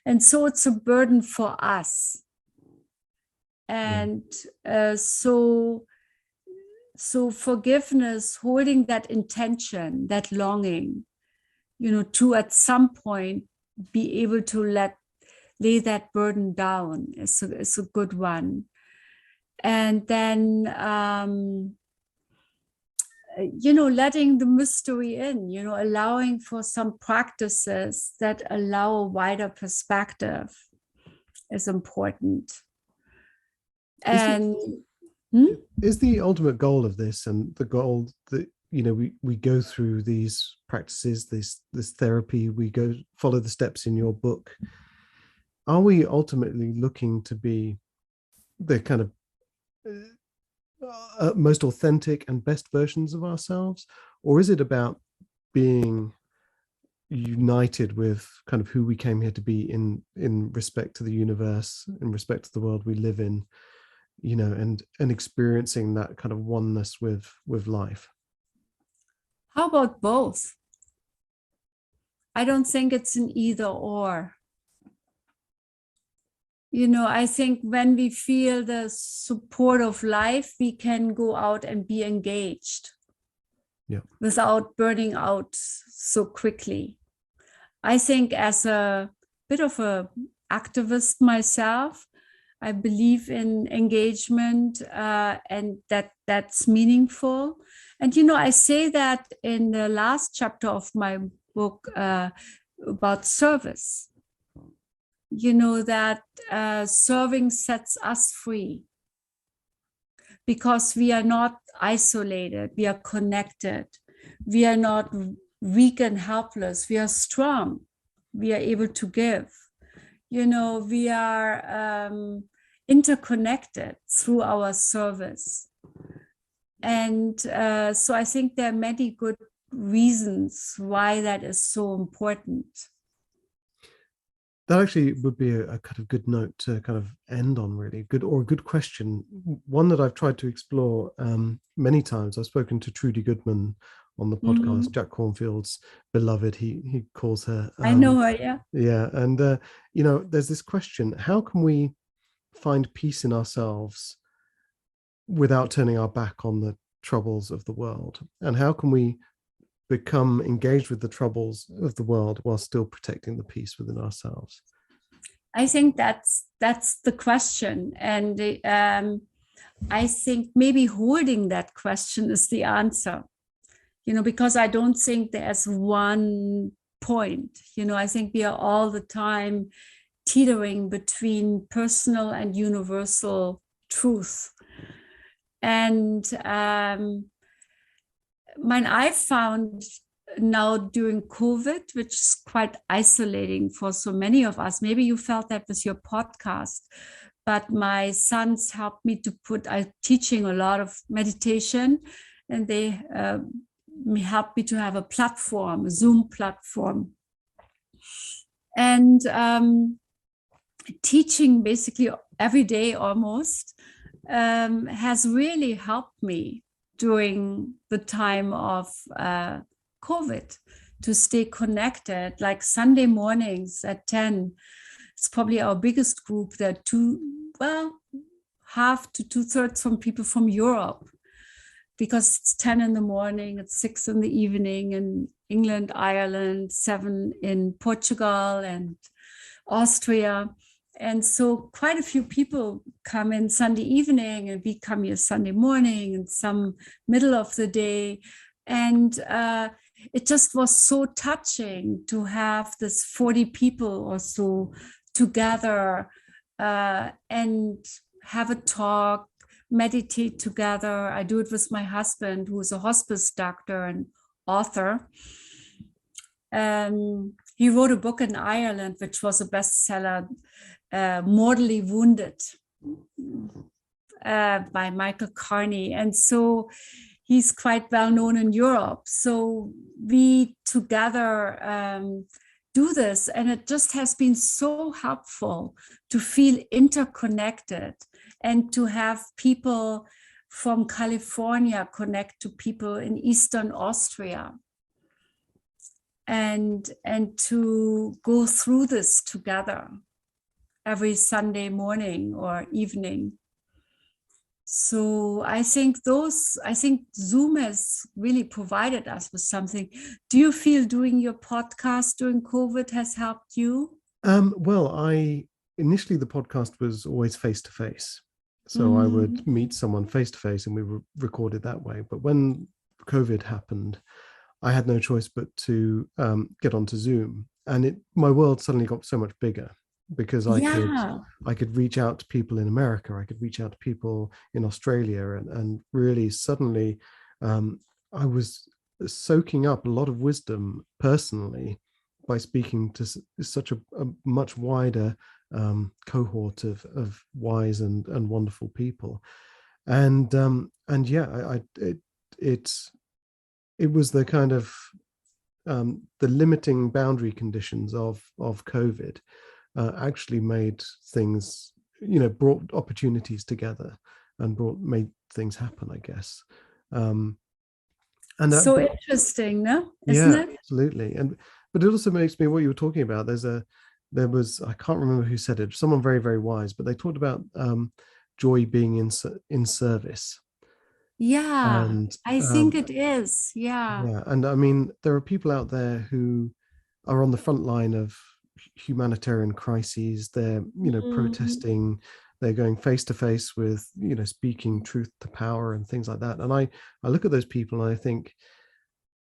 And so it's a burden for us. And so forgiveness, holding that intention, that longing, to at some point be able to lay that burden down is a good one. And then, letting the mystery in, allowing for some practices that allow a wider perspective is important. And is the ultimate goal of this, and the goal that we go through these practices, this therapy, we go follow the steps in your book, are we ultimately looking to be the kind of most authentic and best versions of ourselves, or is it about being united with kind of who we came here to be in respect to the universe, in respect to the world we live in, and experiencing that kind of oneness with life? How about both? I don't think it's an either or. I think when we feel the support of life, we can go out and be engaged without burning out so quickly. I think as a bit of an activist myself, I believe in engagement and that's meaningful. And, I say that in the last chapter of my book about service. That serving sets us free because we are not isolated, we are connected, we are not weak and helpless, we are strong, we are able to give, we are interconnected through our service. And so I think there are many good reasons why that is so important. That actually would be a kind of good note to kind of end on, really. A good question. One that I've tried to explore many times. I've spoken to Trudy Goodman on the podcast, Jack Cornfield's beloved, he calls her. I know her, yeah. Yeah, and there's this question: how can we find peace in ourselves without turning our back on the troubles of the world? And how can we become engaged with the troubles of the world while still protecting the peace within ourselves? I think that's the question, and I think maybe holding that question is the answer. Because I don't think there's one point. I think we are all the time teetering between personal and universal truth. And I found now during COVID, which is quite isolating for so many of us. Maybe you felt that with your podcast, but my sons helped me to I'm teaching a lot of meditation, and they helped me to have a platform, a Zoom platform. And teaching basically every day almost has really helped me during the time of COVID to stay connected. Like Sunday mornings at 10, it's probably our biggest group. There are half to 2/3 from people from Europe, because it's 10 in the morning, it's 6 in the evening in England, Ireland, 7 in Portugal and Austria. And so quite a few people come in Sunday evening, and we come here Sunday morning and some middle of the day. And it just was so touching to have this 40 people or so together and have a talk, meditate together. I do it with my husband, who is a hospice doctor and author. He wrote a book in Ireland, which was a bestseller, Mortally Wounded, by Michael Carney. And so he's quite well known in Europe. So we together do this, and it just has been so helpful to feel interconnected and to have people from California connect to people in Eastern Austria, and to go through this together every Sunday morning or evening. So I think Zoom has really provided us with something. Do you feel doing your podcast during COVID has helped you? Well, initially the podcast was always face to face. So I would meet someone face to face and we recorded that way. But when COVID happened, I had no choice but to get onto Zoom, and my world suddenly got so much bigger, because I could reach out to people in America, I could reach out to people in Australia, and really suddenly I was soaking up a lot of wisdom personally by speaking to such a much wider cohort of wise and wonderful people. And yeah, it was the kind of the limiting boundary conditions of COVID actually made things, brought opportunities together and made things happen, I guess. And so interesting, no? Isn't it? Absolutely. But it also makes me, what you were talking about, there was, I can't remember who said it, someone very, very wise, but they talked about joy being in service. Yeah, and I think it is. Yeah. And I mean, there are people out there who are on the front line of humanitarian crises. They're protesting, they're going face to face with speaking truth to power and things like that. And I look at those people and I think,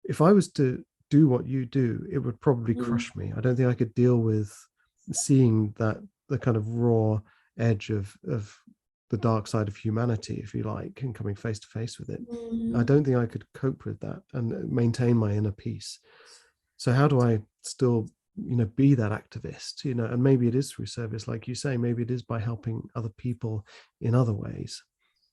if I was to do what you do, it would probably crush me. I don't think I could deal with seeing the kind of raw edge of the dark side of humanity, if you like, and coming face to face with it. I don't think I could cope with that and maintain my inner peace. So how do I still be that activist, and maybe it is through service, like you say, maybe it is by helping other people in other ways.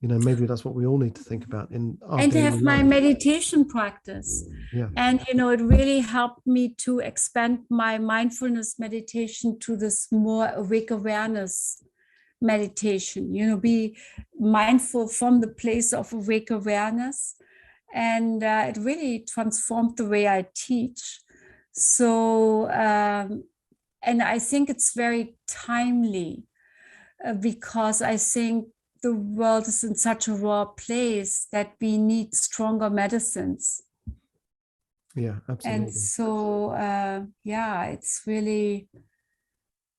Maybe that's what we all need to think about in our and daily have my life. meditation practice. Yeah. And it really helped me to expand my mindfulness meditation to this more awake awareness meditation, be mindful from the place of awake awareness. And it really transformed the way I teach. So, and I think it's very timely because I think the world is in such a raw place that we need stronger medicines. Yeah, absolutely. And so, it's really,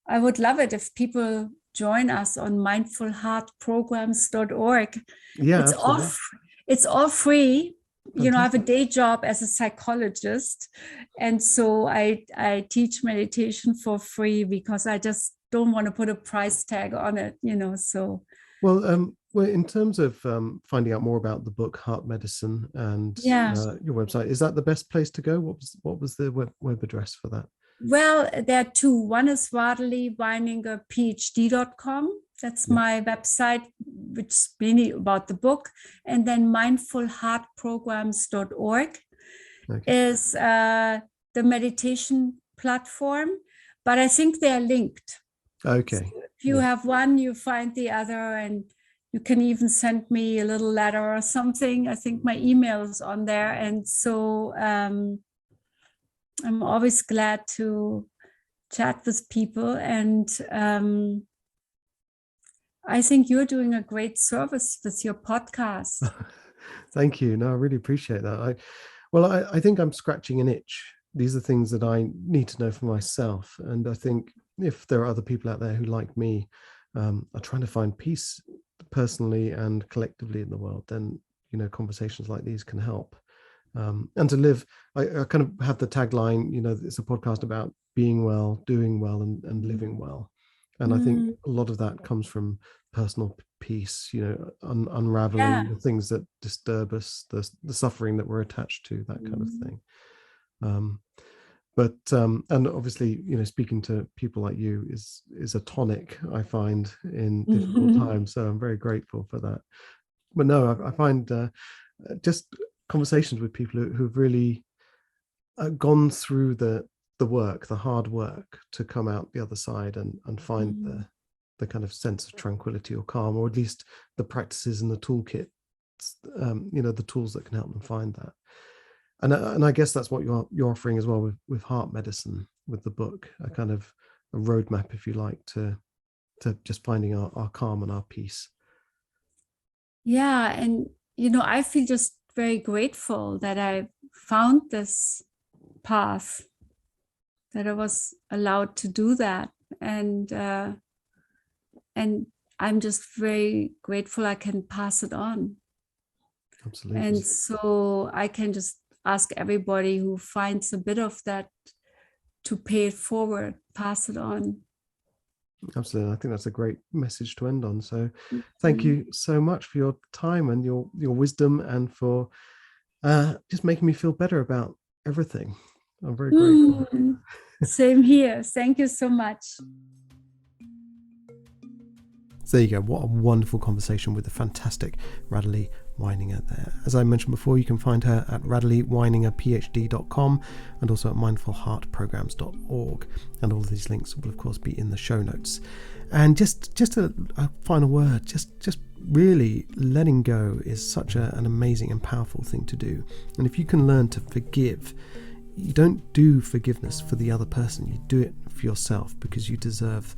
I would love it if people join us on mindfulheartprograms.org. Yeah, it's absolutely. it's all free. Fantastic. You know, I have a day job as a psychologist, and so I teach meditation for free because I just don't want to put a price tag on it, you know. So well, in terms of finding out more about the book Heart Medicine and your website, is that the best place to go? What was the web address for that? Well, there are two. One is Radhule Weininger PhD.com. That's my website, which is really about the book. And then mindfulheartprograms.org is the meditation platform. But I think they're linked. Okay. So if you have one, you find the other, and you can even send me a little letter or something. I think my email is on there. And so I'm always glad to chat with people. And I think you're doing a great service with your podcast. Thank you. No, I really appreciate that. I think I'm scratching an itch. These are things that I need to know for myself. And I think if there are other people out there who, like me, are trying to find peace personally and collectively in the world, then, you know, conversations like these can help. And to live, I kind of have the tagline, you know, it's a podcast about being well, doing well, and living well. And I think a lot of that comes from personal peace, you know, unraveling the things that disturb us, the suffering that we're attached to, that kind of thing. And obviously, you know, speaking to people like you is a tonic, I find, in difficult times. So I'm very grateful for that. But no, I find just conversations with people who've really gone through the work, the hard work, to come out the other side and find the kind of sense of tranquility or calm, or at least the practices and the toolkit, you know, the tools that can help them find that. And I guess that's what you're offering as well with Heart Medicine, with the book, a kind of a roadmap, if you like, to just finding our calm and our peace. Yeah, and you know, I feel just very grateful that I found this path, that I was allowed to do that, and I'm just very grateful I can pass it on. Absolutely. And so I can just ask everybody who finds a bit of that to pay it forward, pass it on. Absolutely. I think that's a great message to end on. So thank you so much for your time and your wisdom, and for just making me feel better about everything. I'm very grateful. Same here. Thank you so much. So there you go. What a wonderful conversation with the fantastic Radhule Weininger there. As I mentioned before, you can find her at radhuleweiningerphd.com and also at mindfulheartprograms.org. And all of these links will, of course, be in the show notes. And just a final word, just really letting go is such an amazing and powerful thing to do. And if you can learn to forgive, you don't do forgiveness for the other person, you do it for yourself, because you deserve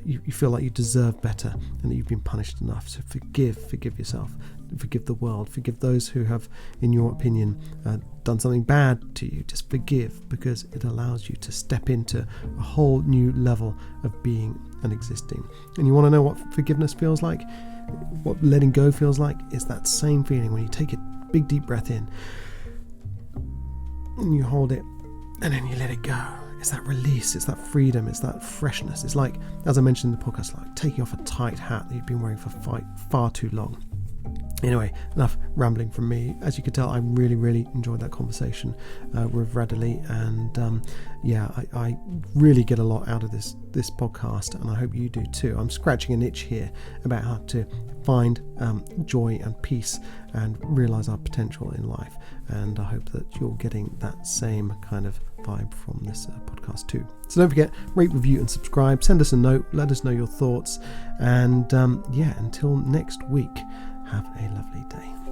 you feel like you deserve better and that you've been punished enough. So forgive yourself, forgive the world, forgive those who have, in your opinion, done something bad to you. Just forgive, because it allows you to step into a whole new level of being and existing. And you want to know what forgiveness feels like, what letting go feels like? It's that same feeling when you take a big deep breath in and you hold it and then you let it go. It's that release, it's that freedom, it's that freshness. It's like, as I mentioned in the podcast, like taking off a tight hat that you've been wearing for far too long. Anyway, enough rambling from me. As you could tell, I really enjoyed that conversation with Radhule, and I really get a lot out of this podcast, and I hope you do too. I'm scratching an itch here about how to find joy and peace and realize our potential in life, and I hope that you're getting that same kind of vibe from this podcast too. So don't forget, rate, review and subscribe. Send us a note, let us know your thoughts, and until next week, have a lovely day.